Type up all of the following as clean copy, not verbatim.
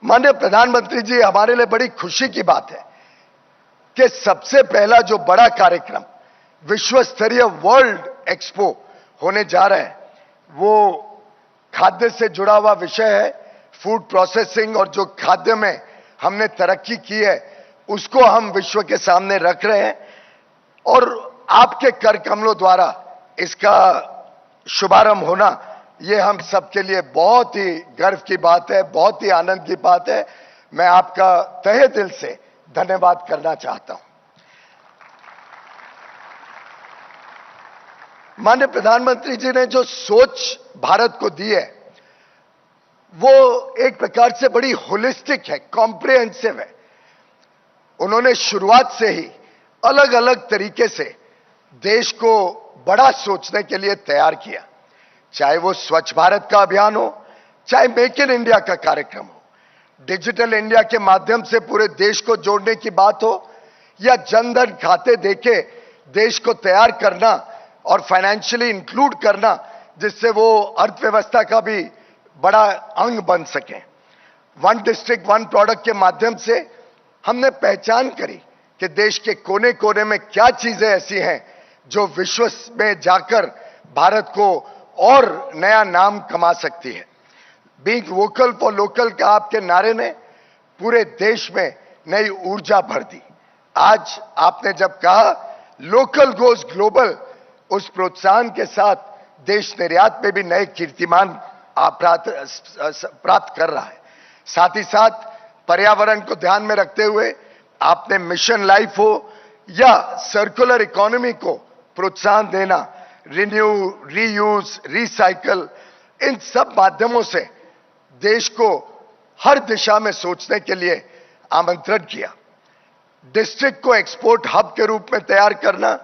माननीय प्रधानमंत्री जी, हमारे लिए बड़ी खुशी की बात है कि सबसे पहला जो बड़ा कार्यक्रम विश्व स्तरीय वर्ल्ड एक्सपो होने जा रहा है वो खाद्य से जुड़ा हुआ विषय है। फूड प्रोसेसिंग और जो खाद्य में हमने तरक्की की है उसको हम विश्व के सामने रख रहे हैं और आपके कर कमलों द्वारा इसका शुभारंभ होना ये हम सबके लिए बहुत ही गर्व की बात है, बहुत ही आनंद की बात है। मैं आपका तहे दिल से धन्यवाद करना चाहता हूं। माननीय प्रधानमंत्री जी ने जो सोच भारत को दी है वो एक प्रकार से बड़ी होलिस्टिक है, कॉम्प्रिहेंसिव है। उन्होंने शुरुआत से ही अलग अलग तरीके से देश को बड़ा सोचने के लिए तैयार किया, चाहे वो स्वच्छ भारत का अभियान हो, चाहे मेक इन इंडिया का कार्यक्रम हो, डिजिटल इंडिया के माध्यम से पूरे देश को जोड़ने की बात हो, या जनधन खाते देके देश को तैयार करना और फाइनेंशियली इंक्लूड करना जिससे वो अर्थव्यवस्था का भी बड़ा अंग बन सके। वन डिस्ट्रिक्ट वन प्रोडक्ट के माध्यम से हमने पहचान करी कि देश के कोने कोने में क्या चीजें ऐसी हैं जो विश्व में जाकर भारत को और नया नाम कमा सकती है। बीइंग वोकल फॉर लोकल का आपके नारे ने पूरे देश में नई ऊर्जा भर दी। आज आपने जब कहा लोकल गोज ग्लोबल, उस प्रोत्साहन के साथ देश निर्यात में भी नए कीर्तिमान प्राप्त कर रहा है। साथ ही साथ पर्यावरण को ध्यान में रखते हुए आपने मिशन लाइफ हो या सर्कुलर इकोनॉमी को प्रोत्साहन देना, रिन्यू, रीयूज, रिसाइकल, इन सब माध्यमों से देश को हर दिशा में सोचने के लिए आमंत्रण किया। डिस्ट्रिक्ट को एक्सपोर्ट हब के रूप में तैयार करना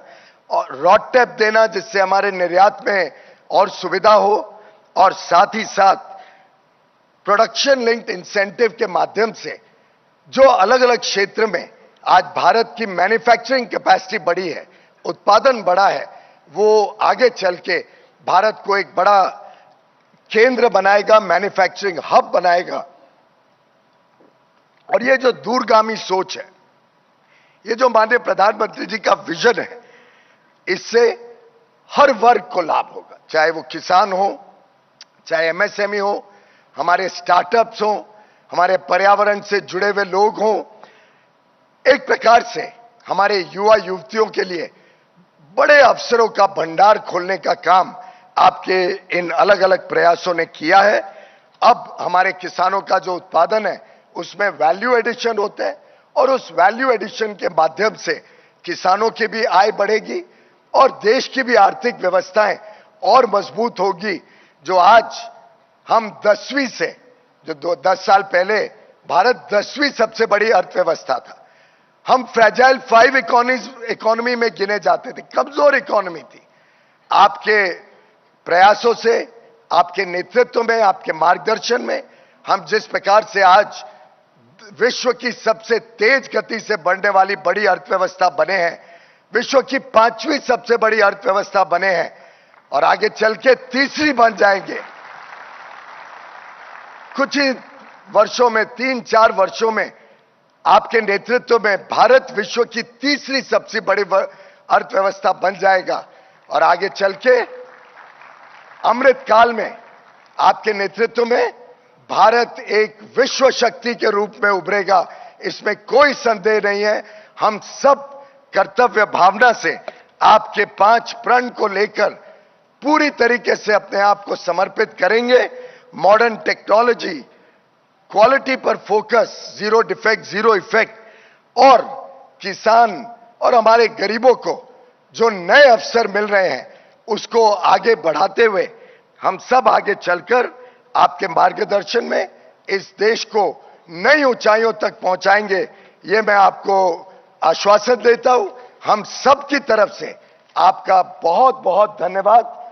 और रोड टैप देना जिससे हमारे निर्यात में और सुविधा हो, और साथ ही साथ प्रोडक्शन लिंक्ड इंसेंटिव के माध्यम से जो अलग अलग क्षेत्र में आज भारत की मैन्युफैक्चरिंग कैपेसिटी बढ़ी है, उत्पादन बढ़ा है, वो आगे चल के भारत को एक बड़ा केंद्र बनाएगा, मैन्युफैक्चरिंग हब बनाएगा। और ये जो दूरगामी सोच है, ये जो माननीय प्रधानमंत्री जी का विजन है, इससे हर वर्ग को लाभ होगा, चाहे वो किसान हो, चाहे एमएसएमई हो, हमारे स्टार्टअप्स हो, हमारे पर्यावरण से जुड़े हुए लोग हों। एक प्रकार से हमारे युवा युवतियों के लिए बड़े अवसरों का भंडार खोलने का काम आपके इन अलग अलग प्रयासों ने किया है। अब हमारे किसानों का जो उत्पादन है उसमें वैल्यू एडिशन होता है और उस वैल्यू एडिशन के माध्यम से किसानों की भी आय बढ़ेगी और देश की भी आर्थिक व्यवस्थाएं और मजबूत होगी। जो आज हम 10वीं से, जो 10 साल पहले भारत 10वीं सबसे बड़ी अर्थव्यवस्था था, हम फ्रेजाइल 5 इकोनॉमी में गिने जाते थे, कमजोर इकोनॉमी थी। आपके प्रयासों से, आपके नेतृत्व में, आपके मार्गदर्शन में हम जिस प्रकार से आज विश्व की सबसे तेज गति से बढ़ने वाली बड़ी अर्थव्यवस्था बने हैं, विश्व की 5वीं सबसे बड़ी अर्थव्यवस्था बने हैं और आगे चल के 3री बन जाएंगे। कुछ ही वर्षों में, 3-4 वर्षों में आपके नेतृत्व में भारत विश्व की 3री सबसे बड़ी अर्थव्यवस्था बन जाएगा और आगे चल के अमृत काल में आपके नेतृत्व में भारत एक विश्व शक्ति के रूप में उभरेगा, इसमें कोई संदेह नहीं है। हम सब कर्तव्य भावना से आपके 5 प्रण को लेकर पूरी तरीके से अपने आप को समर्पित करेंगे। मॉडर्न टेक्नोलॉजी, क्वालिटी पर focus, zero defect zero effect, और किसान और हमारे गरीबों को जो नए अवसर मिल रहे हैं उसको आगे बढ़ाते हुए हम सब आगे चलकर आपके मार्गदर्शन में इस देश को नई ऊंचाइयों तक पहुंचाएंगे। ये मैं आपको आश्वासन देता हूं। हम सब की तरफ से आपका बहुत बहुत धन्यवाद।